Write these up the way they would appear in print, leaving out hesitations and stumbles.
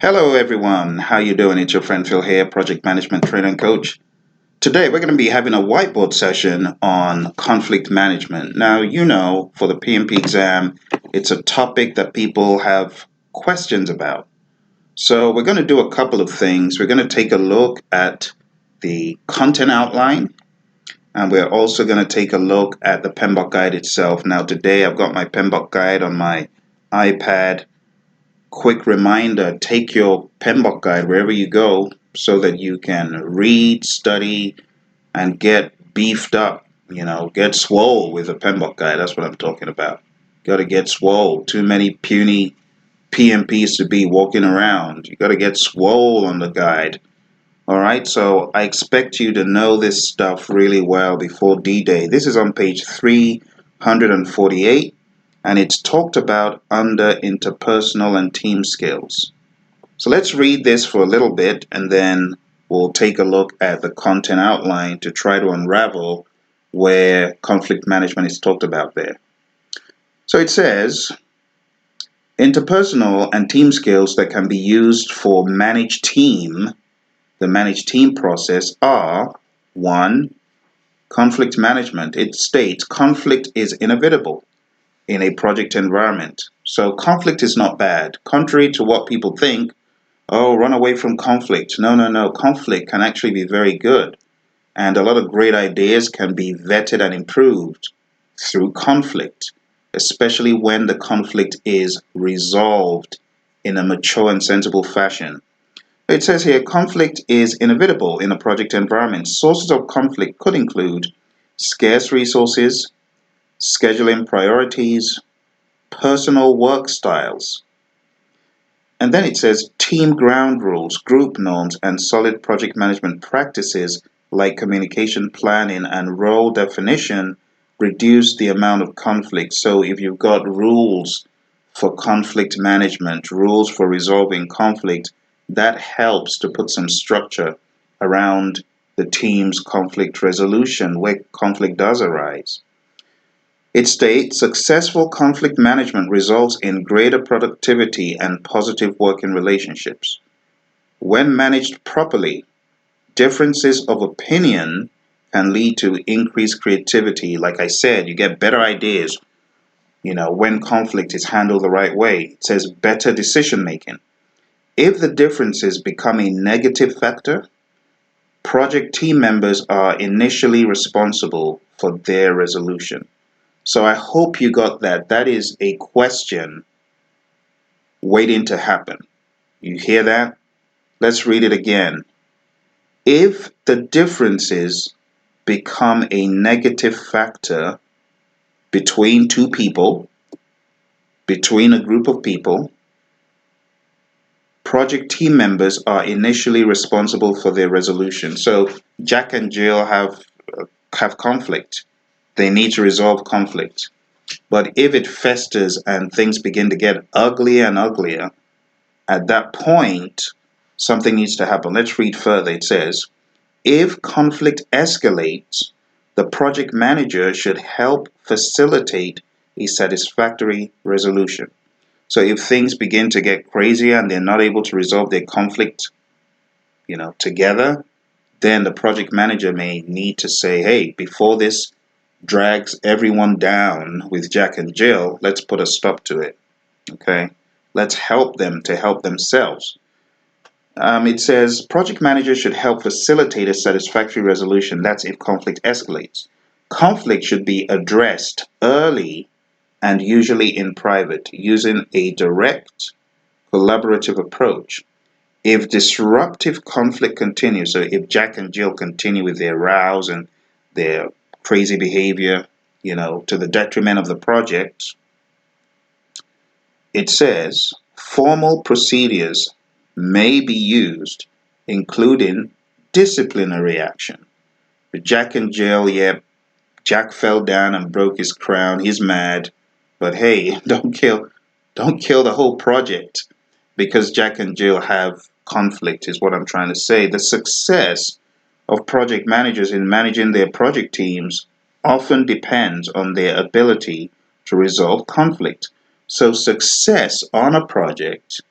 Hello everyone, how you doing? It's your friend Phil here, project management trainer and coach. Today we're going to be having a whiteboard session on conflict management. Now, for the PMP exam, it's a topic that people have questions about. So we're going to do a couple of things. We're going to take a look at the content outline, and we're also going to take a look at the PMBOK guide itself. Now today I've got my PMBOK guide on my iPad. Quick reminder, take your PMBOK guide wherever you go so that you can read, study, and get beefed up, get swole with a PMBOK guide. That's what I'm talking about. Got to get swole. Too many puny PMPs to be walking around. You got to get swole on the guide. All right, so I expect you to know this stuff really well before D-Day. This is on page 348. And it's talked about under interpersonal and team skills. So let's read this for a little bit and then we'll take a look at the content outline to try to unravel where conflict management is talked about there. So it says, interpersonal and team skills that can be used for the managed team process are 1. Conflict management. It states conflict is inevitable in a project environment. So conflict is not bad. Contrary to what people think, oh, run away from conflict. No. Conflict can actually be very good. And a lot of great ideas can be vetted and improved through conflict, especially when the conflict is resolved in a mature and sensible fashion. It says here, conflict is inevitable in a project environment. Sources of conflict could include scarce resources, scheduling priorities, personal work styles. And then it says team ground rules, group norms, and solid project management practices like communication planning and role definition reduce the amount of conflict. So if you've got rules for conflict management, rules for resolving conflict, that helps to put some structure around the team's conflict resolution where conflict does arise. It states successful conflict management results in greater productivity and positive working relationships. When managed properly, differences of opinion can lead to increased creativity. Like I said, you get better ideas, when conflict is handled the right way. It says better decision making. If the differences become a negative factor, project team members are initially responsible for their resolution. So I hope you got that. That is a question waiting to happen. You hear that? Let's read it again. If the differences become a negative factor between two people, between a group of people, project team members are initially responsible for their resolution. So Jack and Jill have conflict. They need to resolve conflict. But if it festers and things begin to get uglier and uglier, at that point, something needs to happen. Let's read further. It says, if conflict escalates, the project manager should help facilitate a satisfactory resolution. So if things begin to get crazier and they're not able to resolve their conflict, together, then the project manager may need to say, hey, before this drags everyone down with Jack and Jill, let's put a stop to it. Okay? Let's help them to help themselves. It says project managers should help facilitate a satisfactory resolution. That's if conflict escalates. Conflict should be addressed early and usually in private using a direct, collaborative approach. If disruptive conflict continues, so if Jack and Jill continue with their rows and their crazy behavior, to the detriment of the project, it says formal procedures may be used, including disciplinary action. With Jack and Jill, Jack fell down and broke his crown. He's mad, but hey, don't kill the whole project because Jack and Jill have conflict, is what I'm trying to say. The success of project managers in managing their project teams often depends on their ability to resolve conflict. So success on a project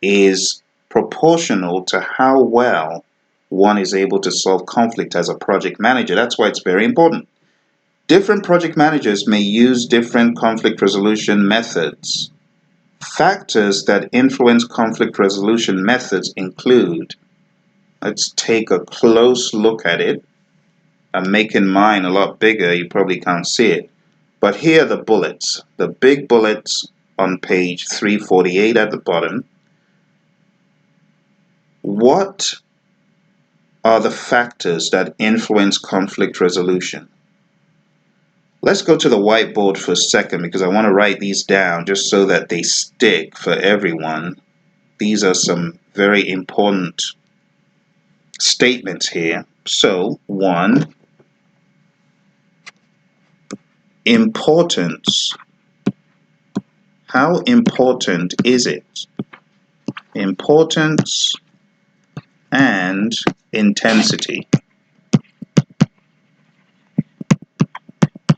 is proportional to how well one is able to solve conflict as a project manager. That's why it's very important. Different project managers may use different conflict resolution methods. Factors that influence conflict resolution methods include, let's take a close look at it. I'm making mine a lot bigger, you probably can't see it. But here are the bullets, the big bullets on page 348 at the bottom. What are the factors that influence conflict resolution? Let's go to the whiteboard for a second because I want to write these down just so that they stick for everyone. These are some very important statements here. So, 1, importance. How important is it? Importance and intensity.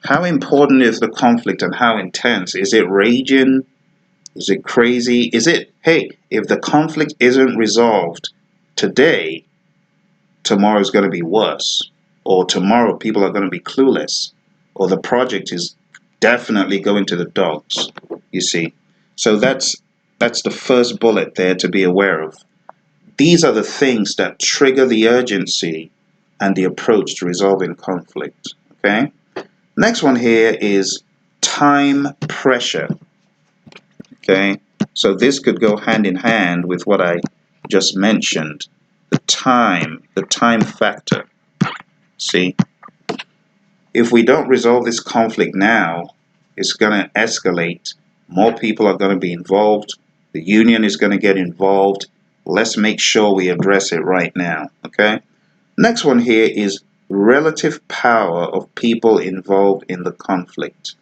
How important is the conflict and how intense? Is it raging? Is it crazy? Is it, hey, if the conflict isn't resolved today, tomorrow is going to be worse, or tomorrow people are going to be clueless, or the project is definitely going to the dogs, you see. So that's the first bullet there to be aware of. These are the things that trigger the urgency and the approach to resolving conflict, okay? Next one here is time pressure, okay? So this could go hand in hand with what I just mentioned, the time factor. See, if we don't resolve this conflict now, it's going to escalate. More people are going to be involved. The union is going to get involved. Let's make sure we address it right now, okay? Next one here is relative power of people involved in the conflict.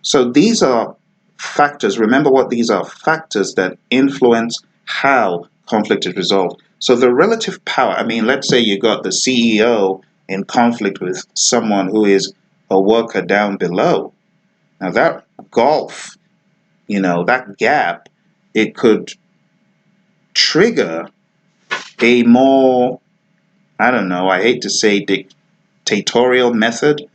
So these are factors. Remember what these are, factors that influence how conflict is resolved. So the relative power, I mean, let's say you got the CEO in conflict with someone who is a worker down below. Now that gulf, that gap, it could trigger a more, I don't know, I hate to say dictatorial method,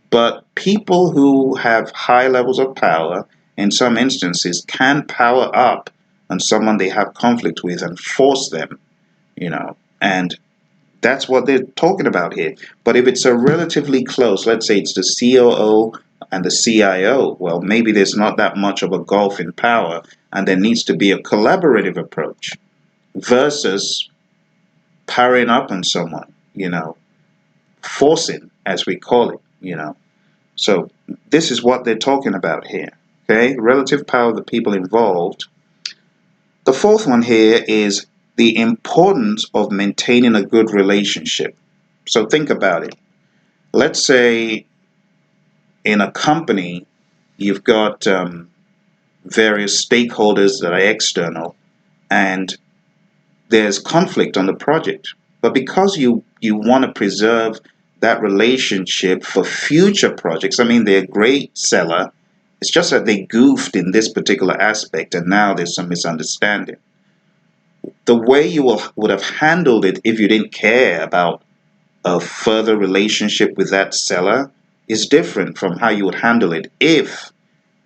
but people who have high levels of power, in some instances, can power up on someone they have conflict with and force them, and that's what they're talking about here. But if it's a relatively close, let's say it's the COO and the CIO, well, maybe there's not that much of a gulf in power, and there needs to be a collaborative approach versus powering up on someone, forcing, as we call it, So this is what they're talking about here, okay? Relative power of the people involved. The fourth one here is the importance of maintaining a good relationship. So think about it. Let's say in a company, you've got various stakeholders that are external, and there's conflict on the project. But because you want to preserve that relationship for future projects, I mean, they're a great seller. It's just that they goofed in this particular aspect, and now there's some misunderstanding. The way you would have handled it if you didn't care about a further relationship with that seller is different from how you would handle it if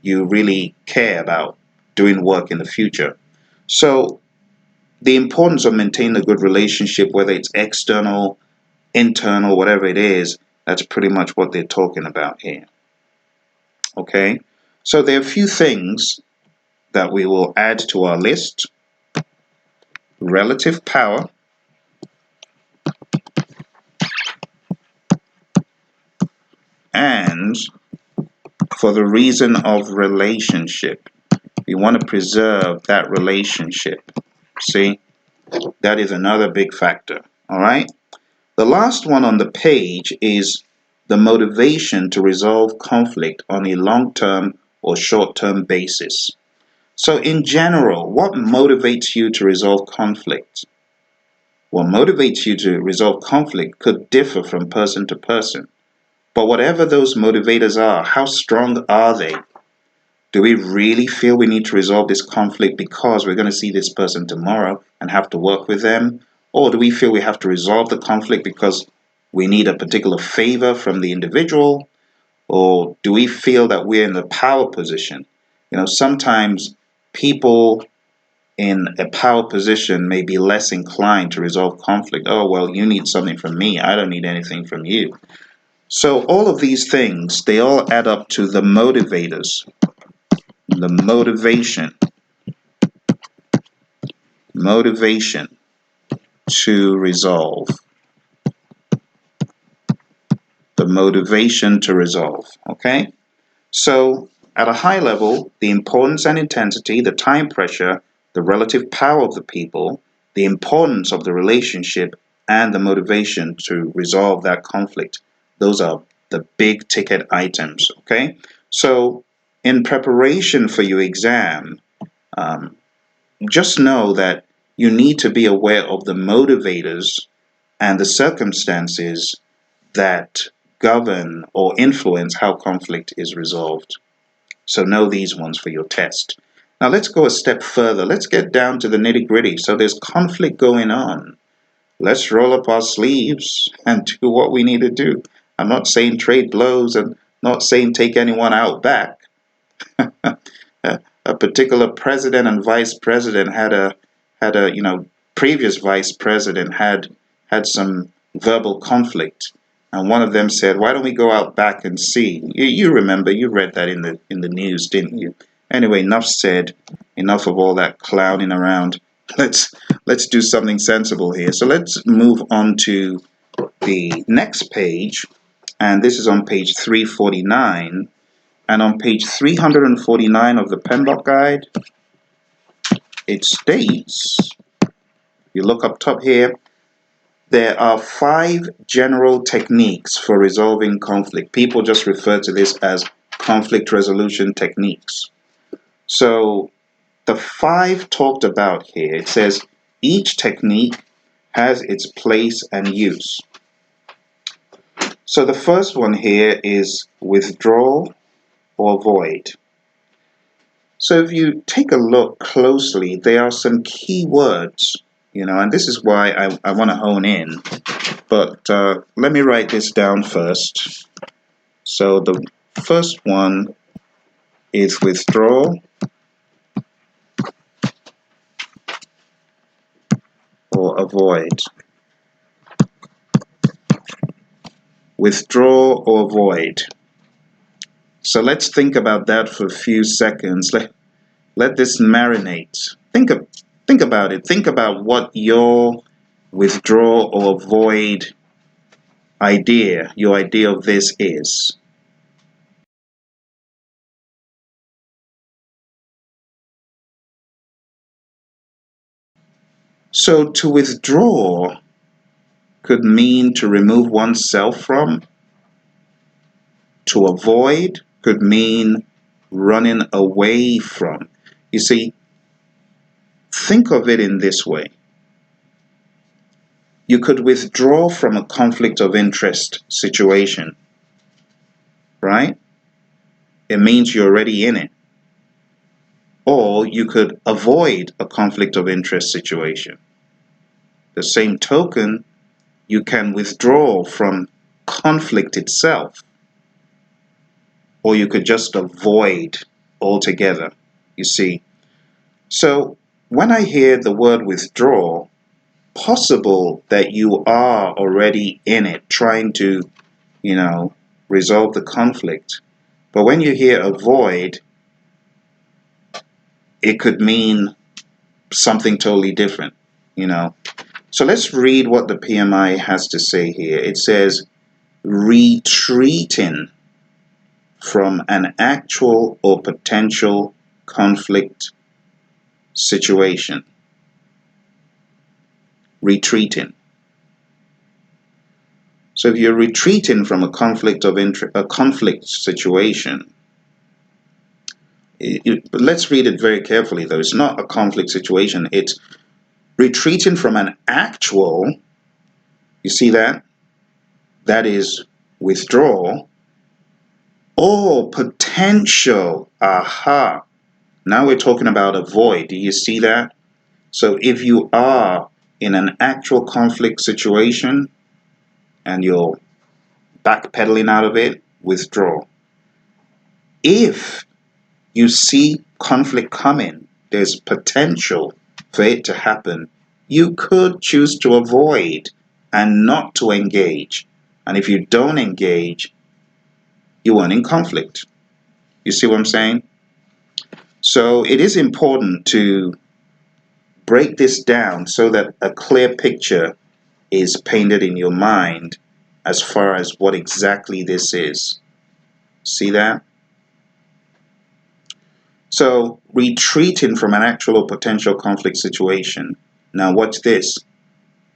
you really care about doing work in the future. So the importance of maintaining a good relationship, whether it's external, internal, whatever it is, that's pretty much what they're talking about here. Okay, so there are a few things that we will add to our list. Relative power, and for the reason of relationship. We want to preserve that relationship. See, that is another big factor. All right. The last one on the page is the motivation to resolve conflict on a long-term or short-term basis. So in general, what motivates you to resolve conflict? What motivates you to resolve conflict could differ from person to person. But whatever those motivators are, how strong are they? Do we really feel we need to resolve this conflict because we're going to see this person tomorrow and have to work with them? Or do we feel we have to resolve the conflict because we need a particular favor from the individual? Or do we feel that we're in the power position? Sometimes people in a power position may be less inclined to resolve conflict. Oh, well, you need something from me. I don't need anything from you. So all of these things, they all add up to the motivators, the motivation to resolve, the motivation to resolve, okay? So at a high level, the importance and intensity, the time pressure, the relative power of the people, the importance of the relationship, and the motivation to resolve that conflict. Those are the big ticket items, okay? So in preparation for your exam, just know that you need to be aware of the motivators and the circumstances that govern or influence how conflict is resolved. So know these ones for your test. Now let's go a step further. Let's get down to the nitty-gritty. So there's conflict going on. Let's roll up our sleeves and do what we need to do. I'm not saying trade blows and not saying take anyone out back. A particular president and vice president had a previous vice president had some verbal conflict, and one of them said, "Why don't we go out back and see?" You remember, you read that in the news, didn't you? Anyway, enough said. Enough of all that clowning around. Let's do something sensible here. So let's move on to the next page, and this is on page 349. And on page 349 of the PMBOK guide, it states, you look up top here, there are 5 general techniques for resolving conflict. People just refer to this as conflict resolution techniques. So the 5 talked about here, it says each technique has its place and use. So the first one here is withdrawal or avoid. So if you take a look closely, there are some key words, and this is why I want to hone in. But let me write this down first. So the first one is withdrawal or avoid. Withdraw or avoid. So let's think about that for a few seconds. Let this marinate. Think about it. Think about what your withdraw or avoid idea, your idea of this is. So to withdraw could mean to remove oneself from. To avoid could mean running away from. You see, think of it in this way. You could withdraw from a conflict of interest situation, right? It means you're already in it. Or you could avoid a conflict of interest situation. The same token, you can withdraw from conflict itself, or you could just avoid altogether, you see. So when I hear the word withdraw, possible that you are already in it, trying to, resolve the conflict. But when you hear avoid, it could mean something totally different, So let's read what the PMI has to say here. It says, retreating from an actual or potential conflict situation. Retreating. So if you're retreating from a conflict situation, let's read it very carefully though. It's not a conflict situation. It's retreating from an actual, you see that? That is withdrawal. or potential. Aha. Now we're talking about avoid. Do you see that? So if you are in an actual conflict situation and you're backpedaling out of it, withdraw. If you see conflict coming, there's potential for it to happen, you could choose to avoid and not to engage. And if you don't engage, you aren't in conflict. You see what I'm saying? So it is important to break this down so that a clear picture is painted in your mind as far as what exactly this is. See that? So, retreating from an actual or potential conflict situation. Now, watch this.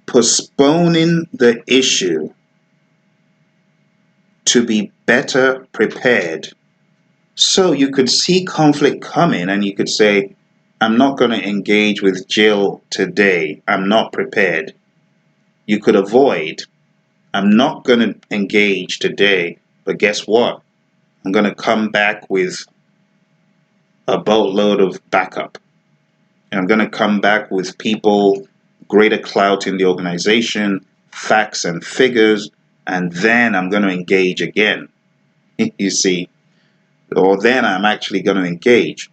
Postponing the issue to be better prepared. So, you could see conflict coming and you could say, I'm not going to engage with Jill today. I'm not prepared. You could avoid, I'm not going to engage today, but guess what? I'm going to come back with a boatload of backup. And I'm going to come back with people, greater clout in the organization, facts and figures, and then I'm going to engage again. You see, or then I'm actually going to engage.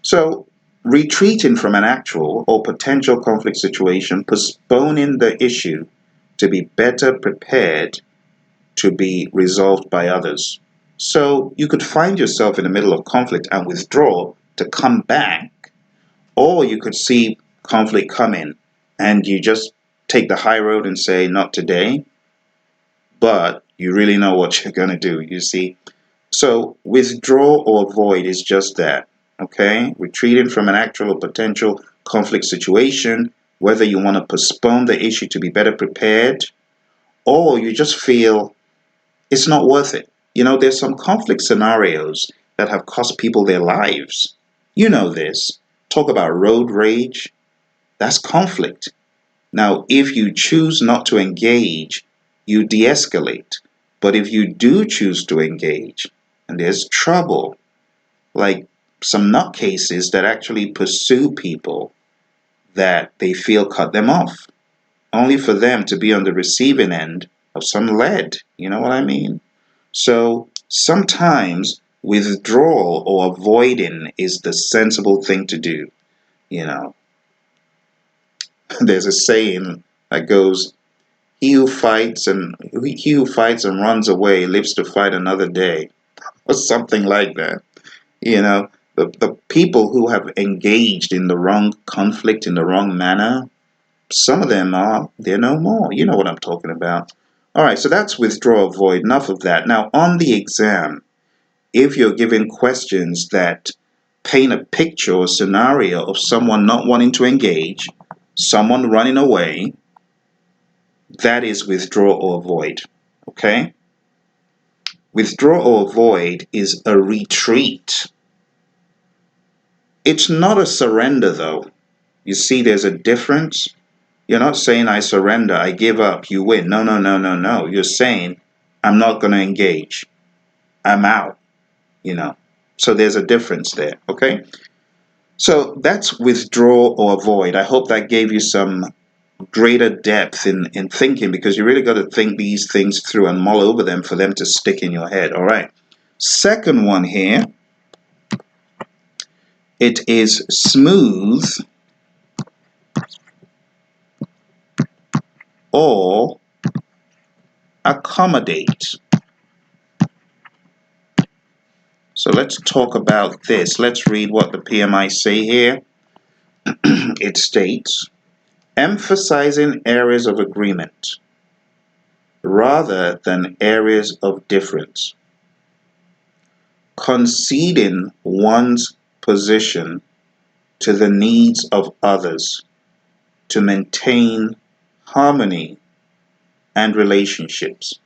So, retreating from an actual or potential conflict situation, postponing the issue to be better prepared to be resolved by others. So, you could find yourself in the middle of conflict and withdraw to come back, or you could see conflict coming and you just take the high road and say, not today, but you really know what you're going to do, you see. So withdraw or avoid is just that, okay? Retreating from an actual or potential conflict situation, whether you want to postpone the issue to be better prepared, or you just feel it's not worth it. You know, there's some conflict scenarios that have cost people their lives. You know this. Talk about road rage. That's conflict. Now, if you choose not to engage, you de-escalate. But if you do choose to engage, and there's trouble, like some nutcases that actually pursue people that they feel cut them off, only for them to be on the receiving end of some lead. You know what I mean? So sometimes withdrawal or avoiding is the sensible thing to do. You know, there's a saying that goes, he who fights and runs away lives to fight another day, or something like that. You know, the people who have engaged in the wrong conflict in the wrong manner, some of them they're no more. You know what I'm talking about. All right, so that's withdraw, avoid. Enough of that. Now, on the exam, if you're given questions that paint a picture or scenario of someone not wanting to engage, someone running away, that is withdraw or avoid. Okay? Withdraw or avoid is a retreat. It's not a surrender, though. You see, there's a difference. You're not saying, I surrender, I give up, you win. No, no, no, no, no. You're saying, I'm not going to engage. I'm out, you know. So there's a difference there, okay? So that's withdraw or avoid. I hope that gave you some greater depth in thinking, because you really got to think these things through and mull over them for them to stick in your head. All right. Second one here, it is smooth or accommodate. So let's talk about this. Let's read what the PMI say here. It states, emphasizing areas of agreement rather than areas of difference, conceding one's position to the needs of others to maintain harmony and relationships.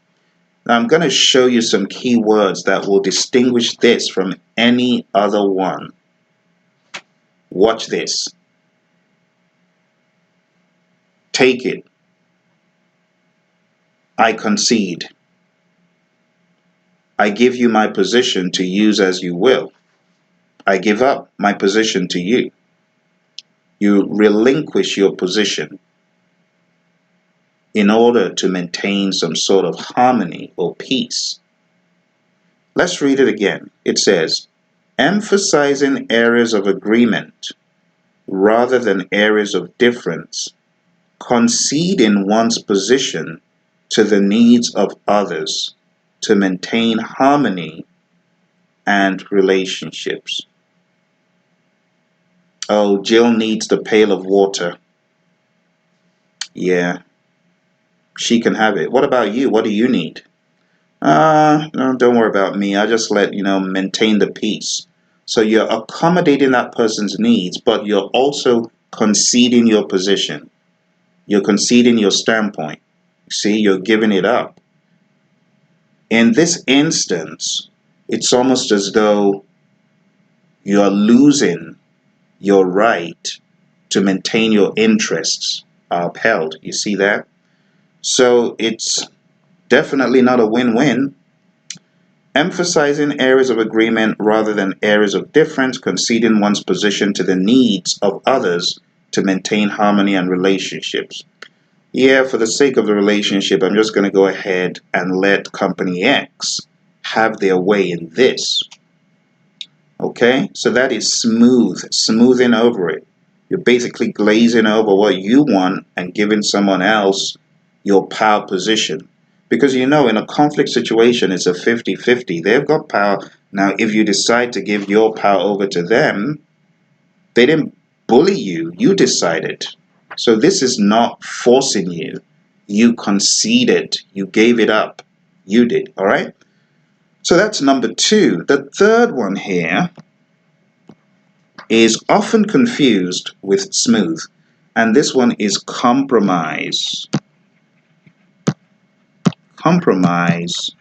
Now I'm going to show you some key words that will distinguish this from any other one. Watch this. Take it. I concede. I give you my position to use as you will. I give up my position to you. You relinquish your position in order to maintain some sort of harmony or peace. Let's read it again. It says, emphasizing areas of agreement rather than areas of difference, conceding one's position to the needs of others to maintain harmony and relationships. Oh, Jill needs the pail of water. Yeah, she can have it. What about you? What do you need? No, don't worry about me. I just maintain the peace. So you're accommodating that person's needs, but you're also conceding your position. You're conceding your standpoint. See, you're giving it up. In this instance, it's almost as though you're losing your right to maintain your interests are upheld. You see that? So it's definitely not a win-win. Emphasizing areas of agreement rather than areas of difference, conceding one's position to the needs of others to maintain harmony and relationships. Yeah, for the sake of the relationship, I'm just going to go ahead and let Company X have their way in this. Okay, so that is smoothing over it. You're basically glazing over what you want and giving someone else your power position. Because in a conflict situation, it's a 50-50. They've got power. Now, if you decide to give your power over to them, they didn't bully you. You decided. So this is not forcing you. You conceded. You gave it up. You did. All right? So that's number 2. The third one here is often confused with smooth. And this one is compromise. Compromise,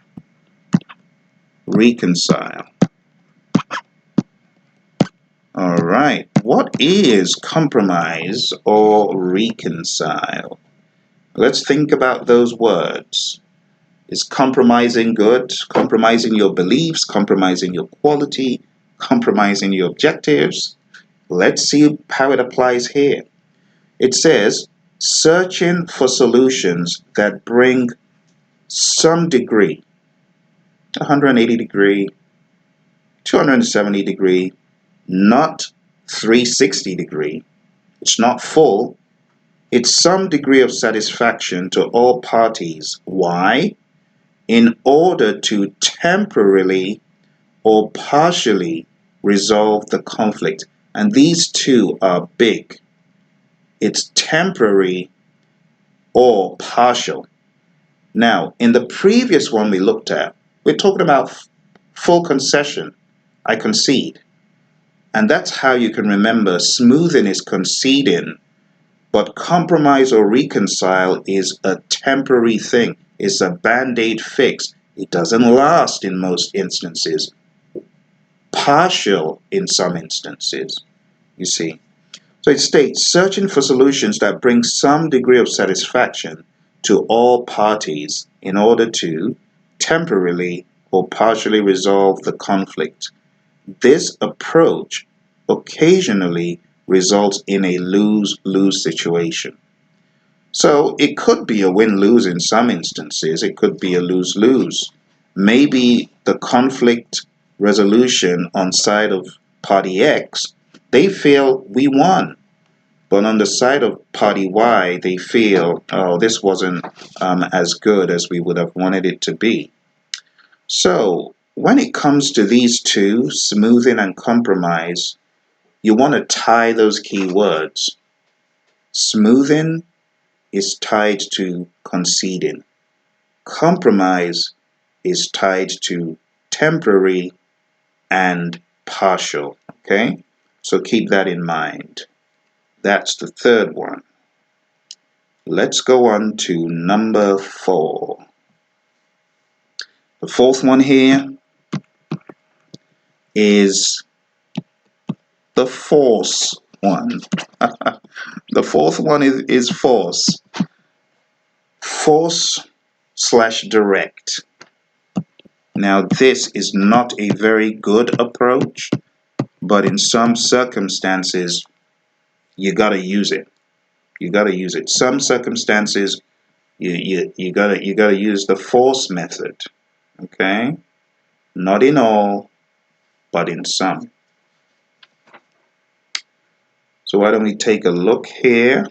reconcile. All right. What is compromise or reconcile? Let's think about those words. Is compromising good? Compromising your beliefs? Compromising your quality? Compromising your objectives? Let's see how it applies here. It says, searching for solutions that bring some degree, 180 degree, 270 degree, not 360 degree. It's not full. It's some degree of satisfaction to all parties. Why? In order to temporarily or partially resolve the conflict. And these two are big. It's temporary or partial. Now, in the previous one we looked at, we're talking about full concession. I concede. And that's how you can remember smoothing is conceding, but compromise or reconcile is a temporary thing. It's a band-aid fix. It doesn't last in most instances. Partial in some instances, you see. So it states, searching for solutions that bring some degree of satisfaction to all parties in order to temporarily or partially resolve the conflict. This approach occasionally results in a lose-lose situation. So it could be a win-lose in some instances. It could be a lose-lose. Maybe the conflict resolution on side of Party X, they feel we won. But on the side of Party Y, they feel, oh, this wasn't as good as we would have wanted it to be. So when it comes to these two, smoothing and compromise, you want to tie those key words. Smoothing is tied to conceding. Compromise is tied to temporary and partial. Okay? So keep that in mind. That's the third one. Let's go on to number 4. The fourth one here is the force one. The fourth one is force. Force / direct. Now, this is not a very good approach, but in some circumstances, you gotta use it. You gotta use it. Some circumstances, you gotta use the force method. Okay, not in all, but in some. So why don't we take a look here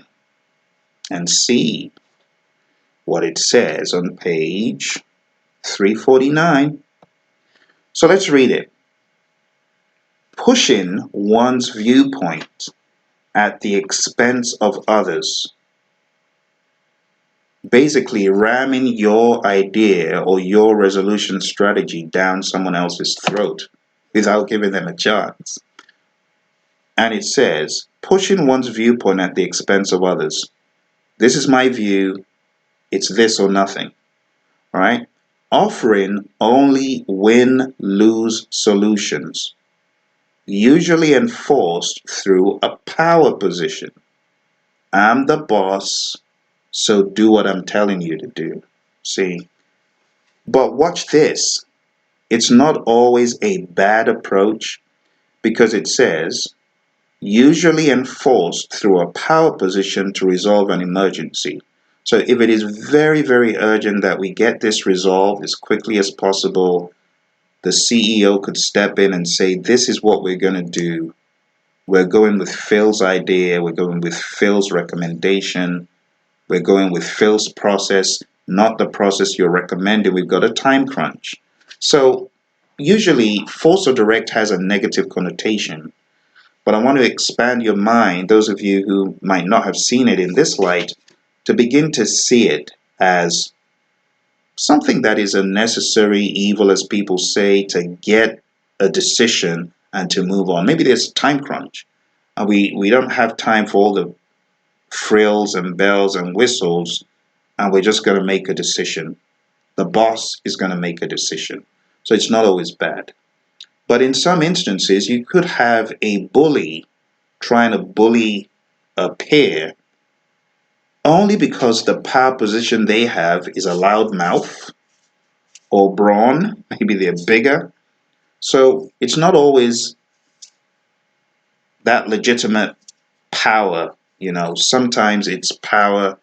and see what it says on page 349. So let's read it. Pushing one's viewpoint at the expense of others. Basically ramming your idea or your resolution strategy down someone else's throat without giving them a chance. And it says, pushing one's viewpoint at the expense of others. This is my view. It's this or nothing. All right? Offering only win-lose solutions, usually enforced through a power position. I'm the boss, so do what I'm telling you to do. See? But watch this. It's not always a bad approach because it says, usually enforced through a power position to resolve an emergency. So if it is very, very urgent that we get this resolved as quickly as possible, the CEO could step in and say, this is what we're going to do. We're going with Phil's idea. We're going with Phil's recommendation. We're going with Phil's process, not the process you're recommending. We've got a time crunch. So usually force or direct has a negative connotation. But I want to expand your mind, those of you who might not have seen it in this light, to begin to see it as something that is a necessary evil, as people say, to get a decision and to move on. Maybe there's a time crunch. And we don't have time for all the frills and bells and whistles, and we're just going to make a decision. The boss is going to make a decision. So it's not always bad. But in some instances, you could have a bully trying to bully a peer only because the power position they have is a loud mouth or brawn. Maybe they're bigger. So it's not always that legitimate power. Sometimes it's power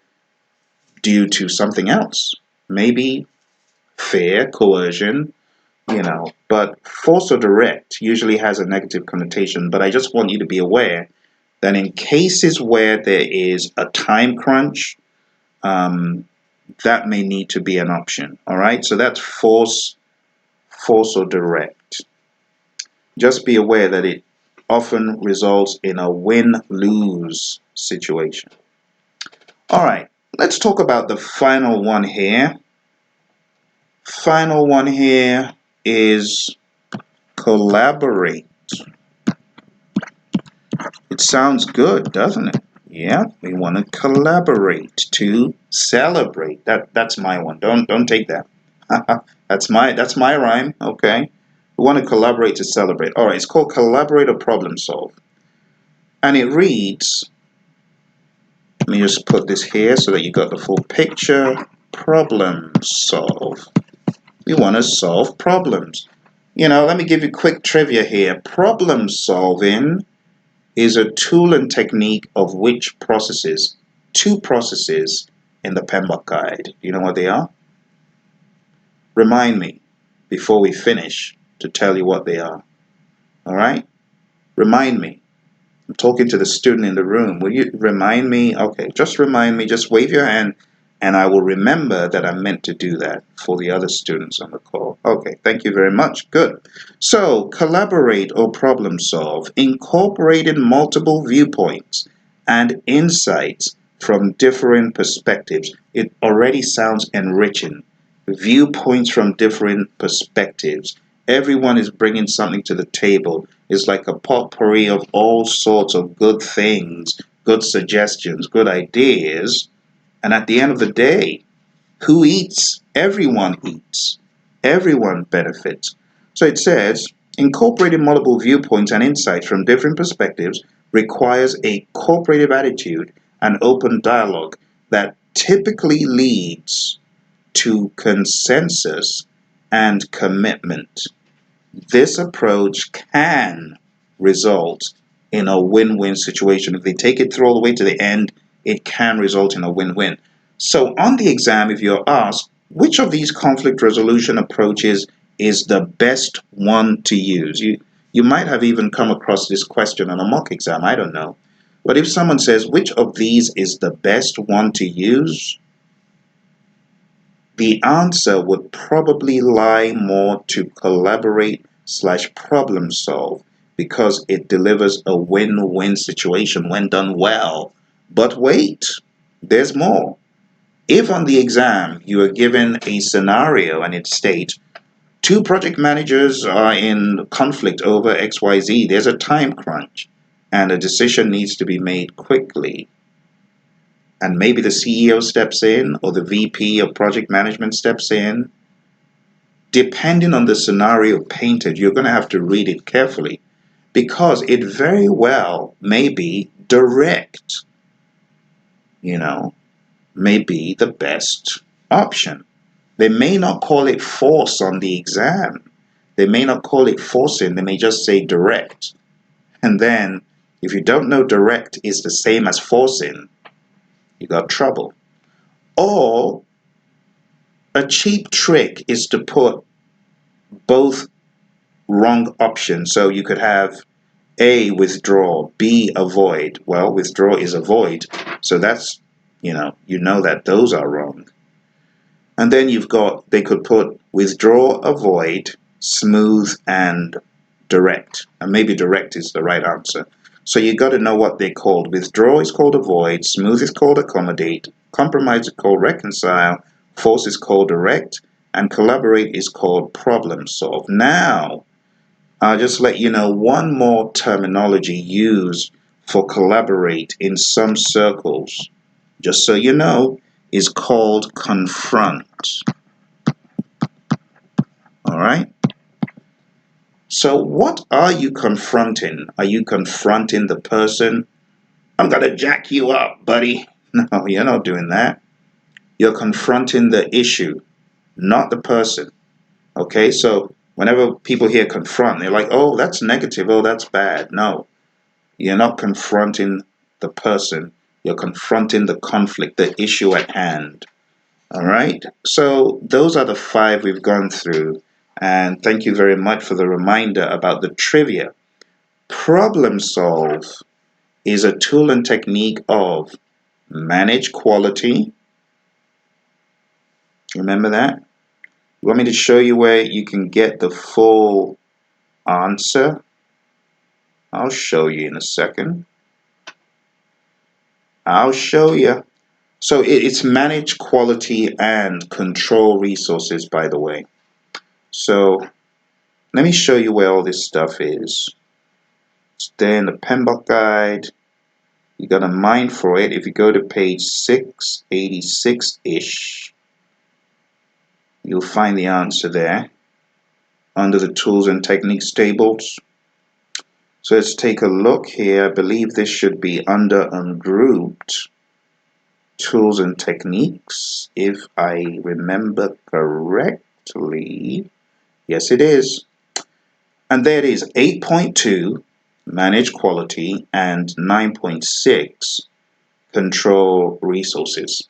due to something else. Maybe fear, coercion, but force or direct usually has a negative connotation. But I just want you to be aware that in cases where there is a time crunch, that may need to be an option. All right, so that's force or direct. Just be aware that it often results in a win-lose situation. All right, let's talk about the final one here. Final one here is collaborate. It sounds good, doesn't it? Yeah, we want to collaborate to celebrate. That's my one. Don't take that. That's my rhyme. Okay. We want to collaborate to celebrate. All right, it's called collaborate or problem solve. And it reads, let me just put this here so that you got the full picture. Problem solve. We want to solve problems. Let me give you quick trivia here. Problem solving is a tool and technique of which processes? Two processes in the PMBOK guide. Do you know what they are? Remind me before we finish to tell you what they are. All right? Remind me. I'm talking to the student in the room. Will you remind me? Okay, just remind me. Just wave your hand and I will remember that I meant to do that for the other students on the call. Okay, thank you very much. Good. So, collaborate or problem solve, incorporating multiple viewpoints and insights from different perspectives. It already sounds enriching. Viewpoints from different perspectives. Everyone is bringing something to the table. It's like a potpourri of all sorts of good things, good suggestions, good ideas. And at the end of the day, who eats? Everyone eats. Everyone benefits. So it says, incorporating multiple viewpoints and insights from different perspectives requires a cooperative attitude and open dialogue that typically leads to consensus and commitment. This approach can result in a win-win situation. If they take it through all the way to the end, it can result in a win-win. So on the exam, if you're asked, which of these conflict resolution approaches is the best one to use? You might have even come across this question on a mock exam, I don't know. But if someone says, which of these is the best one to use? The answer would probably lie more to collaborate/problem solve because it delivers a win-win situation when done well. But wait, there's more. If on the exam you are given a scenario and it states two project managers are in conflict over XYZ, there's a time crunch and a decision needs to be made quickly, and maybe the CEO steps in or the VP of project management steps in, depending on the scenario painted, you're going to have to read it carefully because it very well may be direct, may be the best option. They may not call it force on the exam. They may not call it forcing. They may just say direct. And then if you don't know direct is the same as forcing, you got trouble. Or a cheap trick is to put both wrong options. So you could have A, withdraw, B, avoid. Well, withdraw is avoid. So that's, you know that those are wrong. And then they could put withdraw, avoid, smooth, and direct. And maybe direct is the right answer. So you got to know what they're called. Withdraw is called avoid, smooth is called accommodate, compromise is called reconcile, force is called direct, and collaborate is called problem solve. Now, I'll just let you know one more terminology used for collaborate in some circles, just so you know, is called confront. All right? So what are you confronting? Are you confronting the person? I'm going to jack you up, buddy. No, you're not doing that. You're confronting the issue, not the person. Okay, so whenever people hear confront, they're like, oh, that's negative. Oh, that's bad. No, you're not confronting the person. You're confronting the conflict, the issue at hand. All right, so those are the 5 we've gone through. And thank you very much for the reminder about the trivia. Problem solve is a tool and technique of manage quality. Remember that? You want me to show you where you can get the full answer? I'll show you in a second. I'll show you. So it's manage quality and control resources, by the way. So let me show you where all this stuff is. It's there in the PMBOK guide. You got to mine for it. If you go to page 686-ish, you'll find the answer there under the tools and techniques tables. So let's take a look here. I believe this should be under ungrouped tools and techniques, if I remember correctly. Yes, it is. And there it is, 8.2, manage quality, and 9.6, control resources.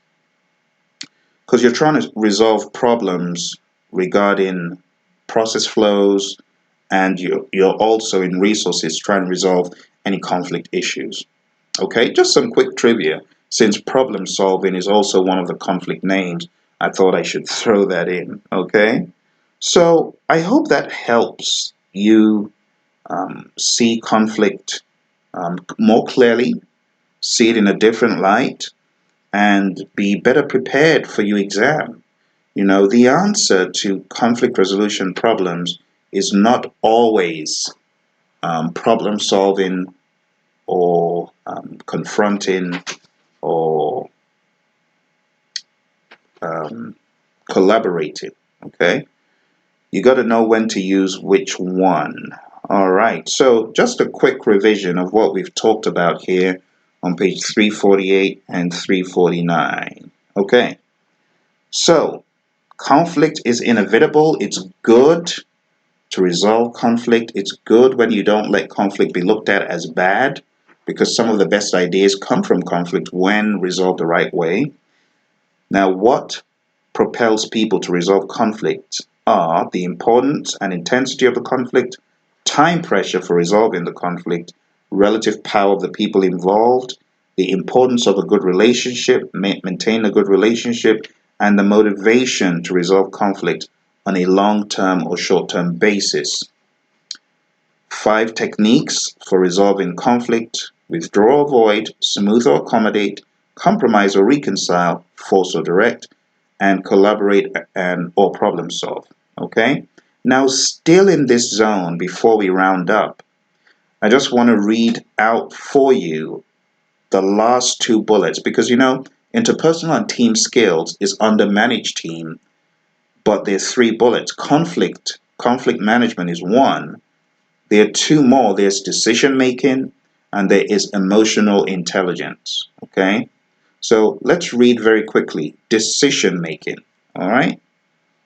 Because you're trying to resolve problems regarding process flows, and you're also in resources trying to resolve any conflict issues. Okay, just some quick trivia. Since problem solving is also one of the conflict names, I thought I should throw that in. Okay, so I hope that helps you see conflict more clearly, see it in a different light, and be better prepared for your exam. The answer to conflict resolution problems is not always problem solving or confronting or collaborating. Okay, you got to know when to use which one. All right, so just a quick revision of what we've talked about here on page 348 and 349. Okay, so Conflict is inevitable. It's good to resolve conflict. It's good when you don't let conflict be looked at as bad, because some of the best ideas come from conflict when resolved the right way. Now, what propels people to resolve conflict are the importance and intensity of the conflict, time pressure for resolving the conflict, relative power of the people involved, the importance of a good relationship, maintain a good relationship, and the motivation to resolve conflict on a long-term or short-term basis. 5 techniques for resolving conflict: withdraw, avoid, smooth or accommodate, compromise or reconcile, force or direct, and collaborate and or problem solve. Okay? Now, still in this zone, before we round up, I just want to read out for you the last 2 bullets, because interpersonal and team skills is under managed team, but there's 3 bullets. Conflict management is 1. There are 2 more. There's decision making and there is emotional intelligence. Okay? So let's read very quickly. Decision making. All right?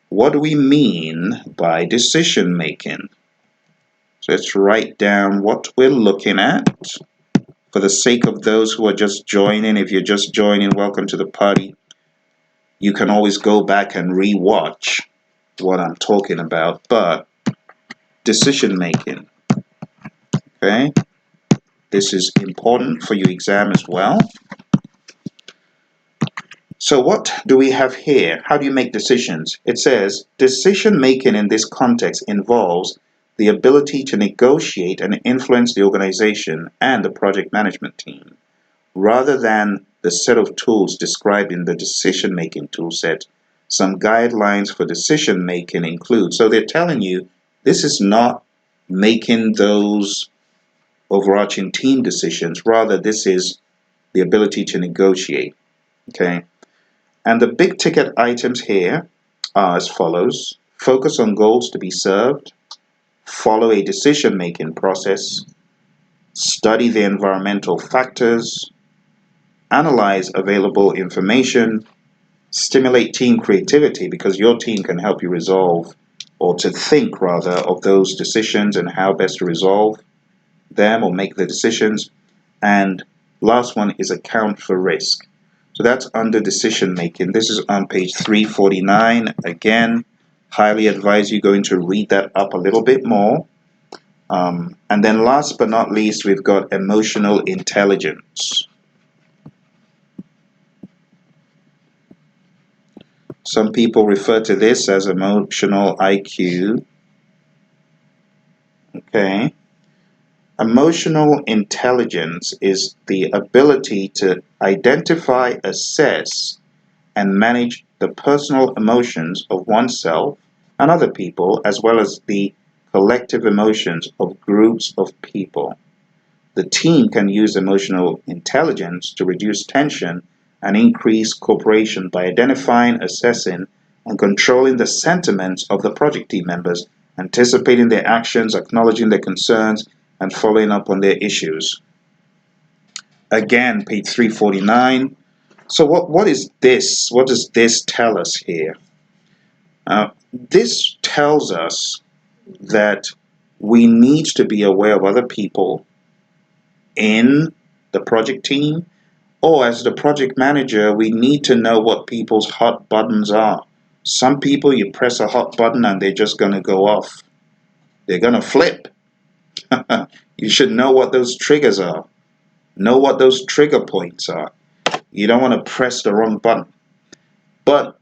What do we mean by decision making? So let's write down what we're looking at. For the sake of those who are just joining, if you're just joining, welcome to the party. You can always go back and re-watch what I'm talking about. But decision making. Okay? This is important for your exam as well. So what do we have here? How do you make decisions? It says, decision making in this context involves the ability to negotiate and influence the organization and the project management team, rather than the set of tools described in the decision making tool set. Some guidelines for decision making include, so they're telling you this is not making those overarching team decisions, rather this is the ability to negotiate. Okay? And the big ticket items here are as follows: focus on goals to be served, follow a decision-making process, study the environmental factors, analyze available information, stimulate team creativity, because your team can help you resolve, or to think rather, of those decisions and how best to resolve them or make the decisions. And last one is account for risk. So that's under decision making. This is on page 349. Again, highly advise you going to read that up a little bit more. And then last but not least, we've got emotional intelligence. Some people refer to this as emotional IQ. Okay. Emotional intelligence is the ability to identify, assess, and manage the personal emotions of oneself and other people, as well as the collective emotions of groups of people. The team can use emotional intelligence to reduce tension and increase cooperation by identifying, assessing, and controlling the sentiments of the project team members, anticipating their actions, acknowledging their concerns, and following up on their issues. Again, page 349. So what is this? What does this tell us here? This tells us that we need to be aware of other people in the project team, or as the project manager, we need to know what people's hot buttons are. Some people, you press a hot button and they're just going to go off. They're going to flip. You should know what those triggers are. Know what those trigger points are. You don't want to press the wrong button. But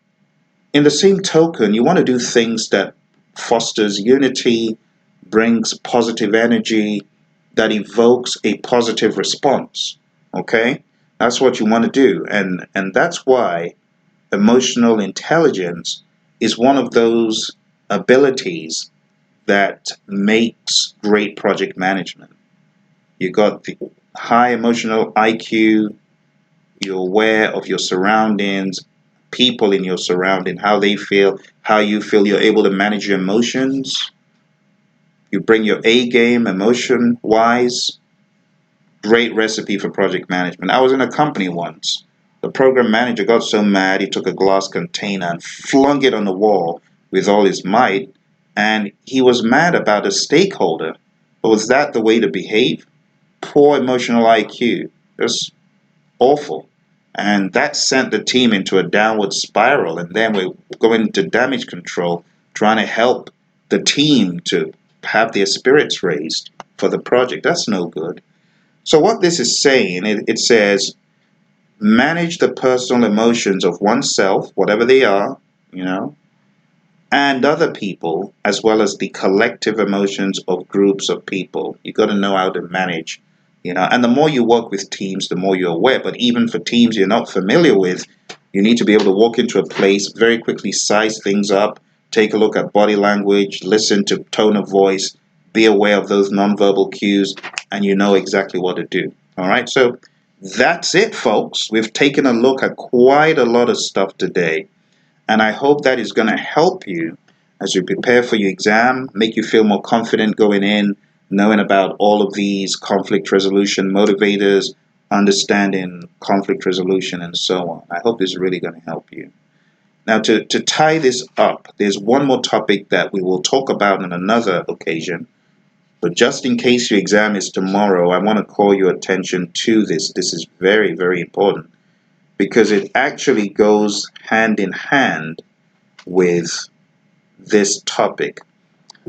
in the same token, you want to do things that fosters unity, brings positive energy, that evokes a positive response. Okay? That's what you want to do. And that's why emotional intelligence is one of those abilities that makes great project management. You got the high emotional IQ, you're aware of your surroundings, people in your surrounding, how they feel, how you feel, you're able to manage your emotions. You bring your A game emotion-wise. Great recipe for project management. I was in a company once The program manager got so mad he took a glass container and flung it on the wall with all his might, and he was mad about a stakeholder. But was that the way to behave? Poor emotional IQ. Just awful. And that sent the team into a downward spiral, and then we're going into damage control, trying to help the team to have their spirits raised for the project. That's no good. So what this is saying, it says manage the personal emotions of oneself, whatever they are, you know, and other people, as well as the collective emotions of groups of people. You got to know how to manage, and the more you work with teams, the more you're aware. But even for teams you're not familiar with, you need to be able to walk into a place, very quickly size things up, take a look at body language, listen to tone of voice, be aware of those nonverbal cues, and you know exactly what to do. All right, so that's it, folks. We've taken a look at quite a lot of stuff today. And I hope that is going to help you as you prepare for your exam, make you feel more confident going in, knowing about all of these conflict resolution motivators, understanding conflict resolution, and so on. I hope this is really going to help you. Now, to tie this up, there's one more topic that we will talk about on another occasion. But just in case your exam is tomorrow, I want to call your attention to this. This is very, very important because it actually goes hand in hand with this topic.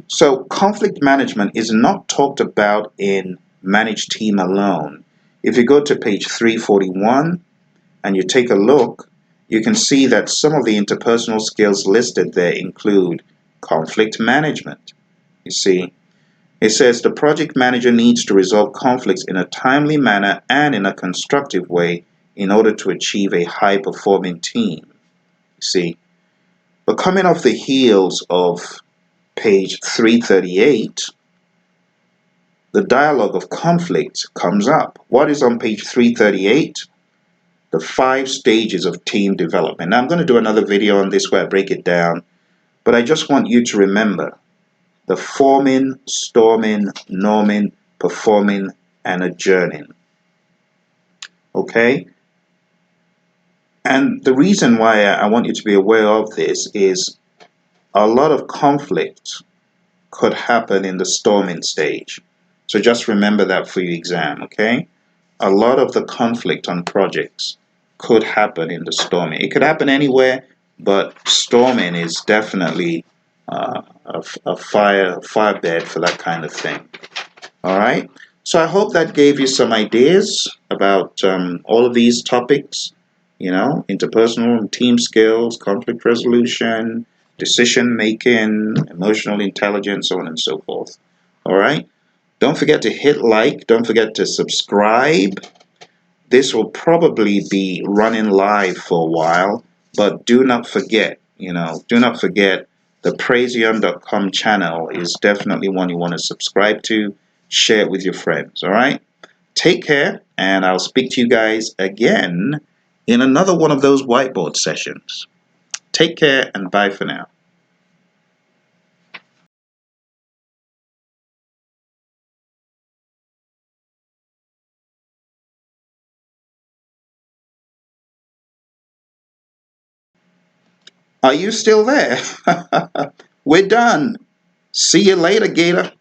So conflict management is not talked about in managed team alone. If you go to page 341 and you take a look, you can see that some of the interpersonal skills listed there include conflict management. You see, it says the project manager needs to resolve conflicts in a timely manner and in a constructive way in order to achieve a high-performing team. You see, but coming off the heels of page 338, the dialogue of conflict comes up. What is on page 338? The 5 stages of team development. Now, I'm going to do another video on this where I break it down, but I just want you to remember the forming, storming, norming, performing, and adjourning. Okay? And the reason why I want you to be aware of this is a lot of conflict could happen in the storming stage. So just remember that for your exam, okay? A lot of the conflict on projects could happen in the storming. It could happen anywhere, but storming is definitely a fire bed for that kind of thing. All right? So I hope that gave you some ideas about all of these topics, interpersonal and team skills, conflict resolution, decision making, emotional intelligence, so on and so forth. All right? Don't forget to hit like, don't forget to subscribe. This will probably be running live for a while, but do not forget, the Praizion.com channel is definitely one you want to subscribe to. Share it with your friends, all right? Take care, and I'll speak to you guys again in another one of those whiteboard sessions. Take care, and bye for now. Are you still there? We're done. See you later, Gator.